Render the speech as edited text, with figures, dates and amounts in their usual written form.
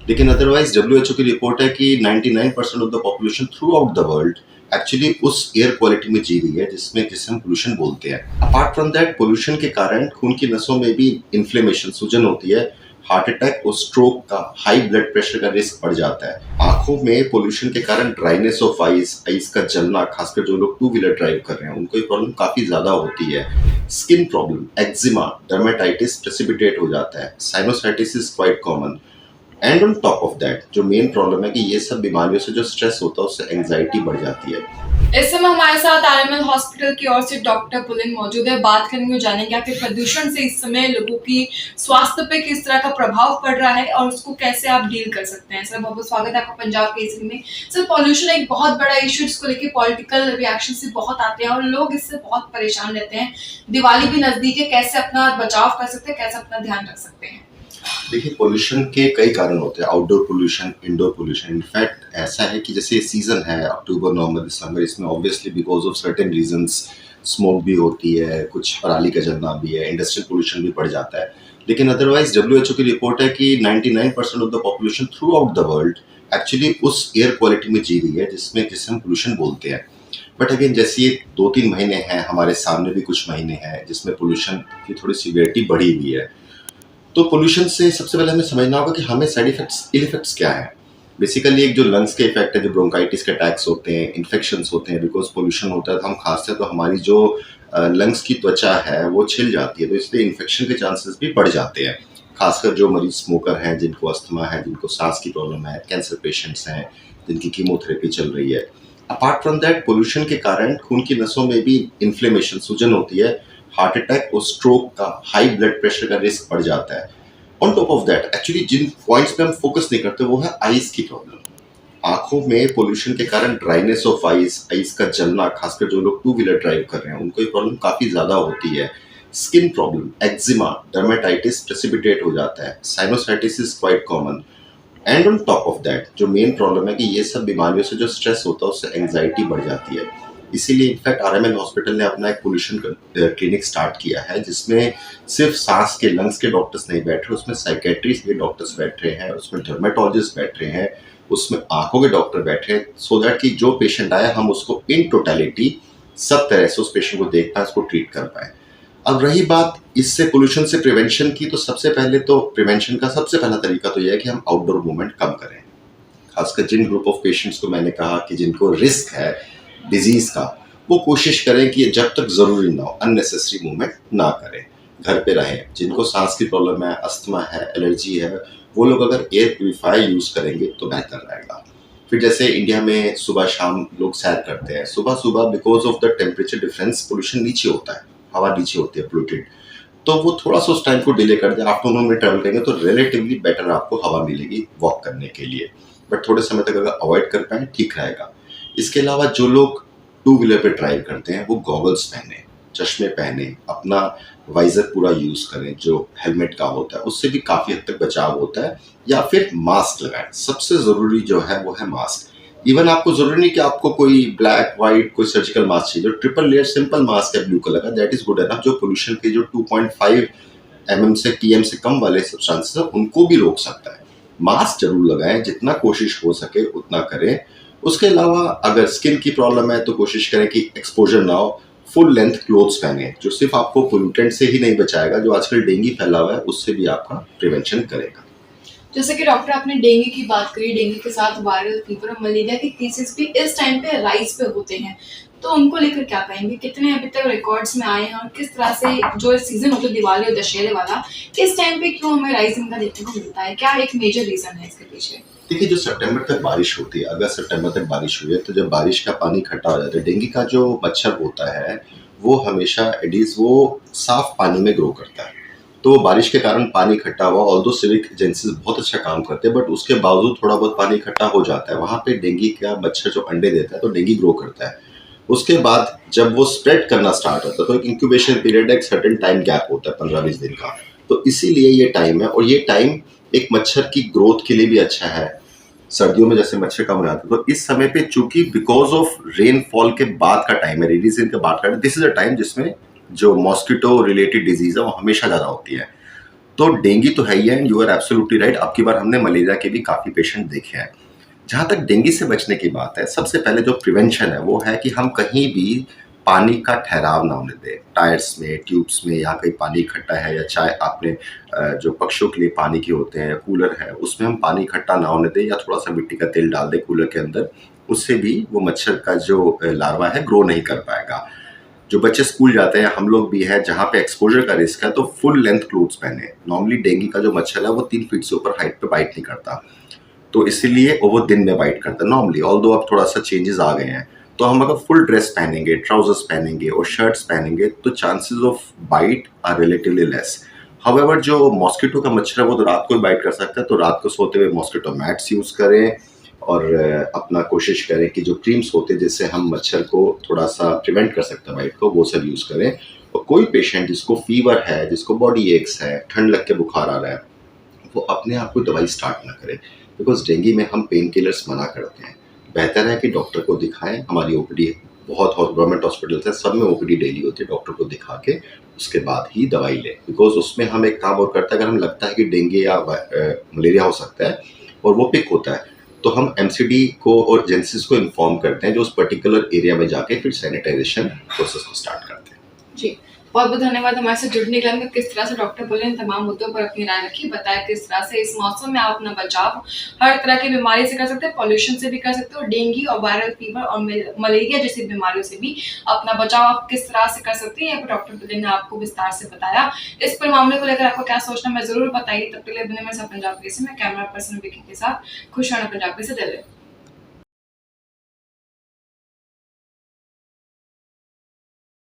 लेकिन otherwise WHO की report है कि 99% of the population through out the world actually उस एयर क्वालिटी में जी रही है जिसे हम पोल्यूशन बोलते हैं। अपार्ट फ्रॉम दैट, पोल्यूशन के कारण खून की नसों में भी इन्फ्लेमेशन, सूजन होती है, हार्ट अटैक और स्ट्रोक का, हाई ब्लड प्रेशर का रिस्क बढ़ जाता है। आंखों में पोल्यूशन के कारण ड्राइनेस ऑफ आइज, आइज का जलना, खासकर जो लोग टू व्हीलर ड्राइव कर रहे हैं उनको ये प्रॉब्लम काफी ज्यादा होती है। Skin problem, eczema, dermatitis precipitate हो जाता है, sinusitis is quite common. And on top of that जो मेन प्रॉब्लम है कि ये सब बीमारियों से जो स्ट्रेस होता है उससे एंजाइटी बढ़ जाती है। इस समय हमारे साथ आरएमएल हॉस्पिटल की ओर से डॉक्टर पुलिन मौजूद है। बात करेंगे, जानेंगे कि प्रदूषण से इस समय लोगों की स्वास्थ्य पे किस तरह का प्रभाव पड़ रहा है और उसको कैसे आप डील कर सकते हैं। सर, बहुत बहुत स्वागत है आपका पंजाब केसरी में। सर, पॉल्यूशन एक बहुत बड़ा इशू, जिसको लेके पॉलिटिकल रिएक्शन से बहुत आते हैं और लोग इससे बहुत परेशान रहते हैं। दिवाली भी नजदीक है, कैसे अपना बचाव कर सकते हैं, कैसे अपना ध्यान रख सकते हैं? देखिए, पोल्यूशन के कई कारण होते हैं, outdoor pollution, indoor pollution. In fact ऐसा है कि जैसे सीजन है अक्टूबर, नवंबर, दिसंबर, इसमें obviously because of certain reasons smoke भी होती है, कुछ पराली का जलना भी है, इंडस्ट्रियल पोल्यूशन भी बढ़ जाता है। लेकिन अदरवाइज डब्ल्यूएचओ की रिपोर्ट है कि 99% of the population through out the world actually उस एयर क्वालिटी में जी रही है जिसे हम पोल्यूशन बोलते हैं। बट अगेन, जैसे ये 2-3 महीने हैं, हमारे सामने भी कुछ महीने हैं जिसमें पोल्यूशन की थोड़ी सीवियरिटी बढ़ी हुई है। तो पोल्यूशन से सबसे पहले हमें समझना होगा कि हमें साइड इफेक्ट्स, इल इफेक्ट्स क्या है। बेसिकली एक जो लंग्स के इफेक्ट है, जो ब्रोंकाइटिस के अटैक्स होते हैं, इन्फेक्शंस होते हैं, बिकॉज पोल्यूशन होता है तो हम खांसते हैं तो हमारी जो लंग्स की त्वचा है वो छिल जाती है, तो इसलिए इन्फेक्शन के चांसेस भी बढ़ जाते हैं। खासकर जो मरीज स्मोकर हैं, जिनको अस्थमा है, जिनको सांस की प्रॉब्लम है, कैंसर पेशेंट्स हैं, जिनकी कीमोथेरेपी चल रही है। अपार्ट फ्रॉम दैट, पोल्यूशन के कारण खून की नसों में भी इन्फ्लेमेशन, सूजन होती है, हार्ट अटैक और स्ट्रोक का, हाई ब्लड प्रेशर का रिस्क बढ़ जाता है। On top of that, actually जिन पॉइंट्स पे हम फोकस नहीं करते वो है आईज की प्रॉब्लम। आंखों में पोल्यूशन के कारण ड्राइनेस ऑफ आइज, आइज का जलना, खासकर जो लोग टू व्हीलर ड्राइव कर रहे हैं उनको ये प्रॉब्लम काफी ज्यादा होती है। Skin problem, eczema, dermatitis precipitate हो जाता है, sinusitis is quite common. And on top of that जो मेन प्रॉब्लम है कि ये सब बीमारियों से जो स्ट्रेस होता है उससे एंजाइटी बढ़ जाती है। इसीलिए इनफैक्ट आरएमएल हॉस्पिटल ने अपना एक पोल्यूशन क्लिनिक स्टार्ट किया है जिसमें सिर्फ सांस के, लंग्स के डॉक्टर्स नहीं बैठ रहे, उसमें साइकेट्रिस्ट के डॉक्टर्स बैठ रहे हैं, उसमें डर्मेटोलॉजिस्ट बैठ रहे हैं, उसमें आंखों के डॉक्टर बैठे हैं, सो दैट कि जो पेशेंट आए हम उसको इन टोटलिटी सब तरह से उस पेशेंट को देख पाए, उसको ट्रीट कर पाए। अब रही बात इससे पोल्यूशन से प्रिवेंशन की, तो सबसे पहले तो प्रिवेंशन का सबसे पहला तरीका तो यह है कि हम आउटडोर मूवमेंट कम करें। खासकर जिन ग्रुप ऑफ पेशेंट्स को मैंने कहा कि जिनको रिस्क है डिजीज का, वो कोशिश करें कि जब तक जरूरी ना हो अननेसेसरी मूवमेंट ना करें, घर पे रहें। जिनको सांस की प्रॉब्लम है, अस्थमा है, एलर्जी है, वो लोग अगर एयर प्यूरिफायर यूज करेंगे तो बेहतर रहेगा। फिर जैसे इंडिया में सुबह शाम लोग सैर करते हैं, सुबह सुबह because of the temperature difference pollution नीचे होता है, हवा नीचे होती है पोल्यूटेड, तो वो थोड़ा सा उस टाइम को डिले कर दे। आफ्टरनून में ट्रैवल करेंगे तो रिलेटिवली बेटर आपको हवा मिलेगी वॉक करने के लिए, बट थोड़े समय तक अगर अवॉइड कर पाए ठीक रहेगा। इसके अलावा जो लोग टू व्हीलर पे ड्राइव करते हैं वो गॉगल्स पहने, चश्मे पहने, अपना वाइजर पूरा यूज करें जो हेलमेट का होता है, उससे भी काफी हद तक बचाव होता है। या फिर मास्क लगाएं, सबसे जरूरी जो है वो है मास्क। इवन आपको जरूरी नहीं कि आपको कोई ब्लैक व्हाइट कोई सर्जिकल मास्क चाहिए, जो ट्रिपल लेयर सिंपल मास्क है ब्लू कलर का, दैट इज गुड एनफ, जो पोल्यूशन के जो 2.5 mm से PM से कम वाले सब्सटेंसेस है उनको भी रोक सकता है। मास्क जरूर लगाएं, जितना कोशिश हो सके उतना करें। उसके अलावा अगर स्किन की प्रॉब्लम है तो कोशिश करें कि एक्सपोजर ना हो, फुल लेंथ क्लोथ्स पहने जो सिर्फ आपको पोल्यूटेंट से ही नहीं बचाएगा, जो आजकल डेंगू फैला हुआ है उससे भी आपका प्रिवेंशन करेगा। जैसे कि डॉक्टर आपने डेंगू की बात करी, डेंगू के साथ वायरल फीवर और मलेरिया के केसेस भी इस टाइम पे राइज पे होते हैं, तो उनको लेकर क्या कहेंगे? कितने अभी तक रिकॉर्ड्स में आए हैं और किस तरह से जो सीजन होता है दिवाली और दशहरे वाला, इस टाइम पे क्यों हमें राइजिंग का देखने को मिलता है? क्या एक मेजर रीजन है इसके पीछे? देखिए, जो सितंबर तक बारिश होती है, अगस्त सितंबर तक बारिश हुई है, तो जब बारिश का पानी इकट्ठा हो जाता है, डेंगू का जो मच्छर होता है वो हमेशा एडीज वो साफ पानी में ग्रो करता है। तो बारिश के कारण पानी इकट्ठा हुआ, ऑल्दो सिविक एजेंसीज बहुत अच्छा काम करते हैं, बट उसके बावजूद थोड़ा बहुत पानी इकट्ठा हो जाता है, वहां पे डेंगू का मच्छर जो अंडे देता है तो डेंगू ग्रो करता है। उसके बाद जब वो स्प्रेड करना स्टार्ट होता है तो एक इंक्यूबेशन पीरियड, एक सर्टेन टाइम गैप होता है 15-20 दिन का, तो इसीलिए ये टाइम है। और ये टाइम एक मच्छर की ग्रोथ के लिए भी अच्छा है। सर्दियों में जैसे मच्छर कम हो जाते हैं, तो इस समय पे चूंकि बिकॉज ऑफ रेनफॉल के बाद का टाइम है, रेनी सीजन के बाद का, दिस इज अ टाइम जिसमें जो मॉस्किटो रिलेटेड डिजीज है वो हमेशा ज्यादा होती है। तो डेंगू तो है ही है, and you are absolutely right. अब की बार हमने मलेरिया के भी काफ़ी पेशेंट देखे हैं। जहाँ तक डेंगू से बचने की बात है, सबसे पहले जो प्रिवेंशन है वो है कि हम कहीं भी पानी का ठहराव ना होने दें। टायर्स में, ट्यूब्स में, या कहीं पानी इकट्ठा है, या चाहे आपने जो पक्षियों के लिए पानी के होते हैं, कूलर है, उसमें हम पानी इकट्ठा ना होने दें, या थोड़ा-सा मिट्टी का तेल डाल दें कूलर के अंदर। उससे भी वो मच्छर का जो लार्वा है ग्रो नहीं कर पाएगा। जो बच्चे स्कूल जाते हैं, हम लोग भी हैं, जहाँ पे एक्सपोज़र का रिस्क है, तो फुल लेंथ क्लोथ्स पहने। नॉर्मली डेंगू का जो मच्छर है वो 3 फीट से ऊपर हाइट पे बाइट नहीं करता। तो इसीलिए वो दिन में बाइट करता है नॉर्मली, ऑल्दो अब थोड़ा-सा चेंजेस आ गए हैं। तो हम अगर फुल ड्रेस पहनेंगे, ट्राउज़र्स पहनेंगे और शर्ट्स पहनेंगे, तो chances of bite are relatively less. However जो मॉस्किटो का मच्छर है वो तो रात को ही बाइट कर सकता है, तो रात को सोते हुए मॉस्किटो मैट्स यूज़ करें, और अपना कोशिश करें कि जो क्रीम्स होते हैं जिससे हम मच्छर को थोड़ा-सा प्रिवेंट कर सकते हैं बाइट को, वो सब यूज़ करें। और कोई पेशेंट जिसको फ़ीवर है, जिसको बॉडी एक्स है, ठंड लग के बुखार आ रहा है, वो अपने आप को दवाई स्टार्ट ना करें, बिकॉज़ डेंगू में हम पेन किलर्स मना करते हैं। बेहतर है कि डॉक्टर को दिखाएँ। हमारी ओपीडी बहुत गवर्नमेंट हॉस्पिटल्स हैं, सब में ओपीडी डेली होती है। डॉक्टर को दिखा के उसके बाद ही दवाई लें, बिकॉज़ उसमें हम एक काम और करते हैं, अगर हमें लगता है कि डेंगू या मलेरिया हो सकता है और वो पिक होता है, तो हम एमसीडी को और एजेंसीज़ को इन्फॉर्म करते हैं, जो उस पर्टिकुलर एरिया में जाके फिर सैनिटाइज़ेशन प्रोसेस को स्टार्ट करते हैं। जी, बहुत-बहुत धन्यवाद हमारे साथ जुड़ने के लिए। किस तरह से डॉक्टर बोले इन तमाम मुद्दों पर अपनी राय रखी, बताया किस तरह से इस मौसम में आप अपना बचाव हर तरह की बीमारी से कर सकते हैं, पॉल्यूशन से भी कर सकते हो, डेंगू और वायरल फीवर और मलेरिया जैसी बीमारियों से भी अपना बचाव आप किस तरह से कर सकते हैं, यहाँ पर डॉक्टर बोले ने आपको विस्तार से बताया। इस पूरे मामले को लेकर आपको क्या सोचना है, मैं ज़रूर बताइए। तब तक के लिए बने मेरे साथ पंजाब केसरी में कैमरा पर्सन विकी के साथ खुश रहना पंजाब केसरी, दिल्ली।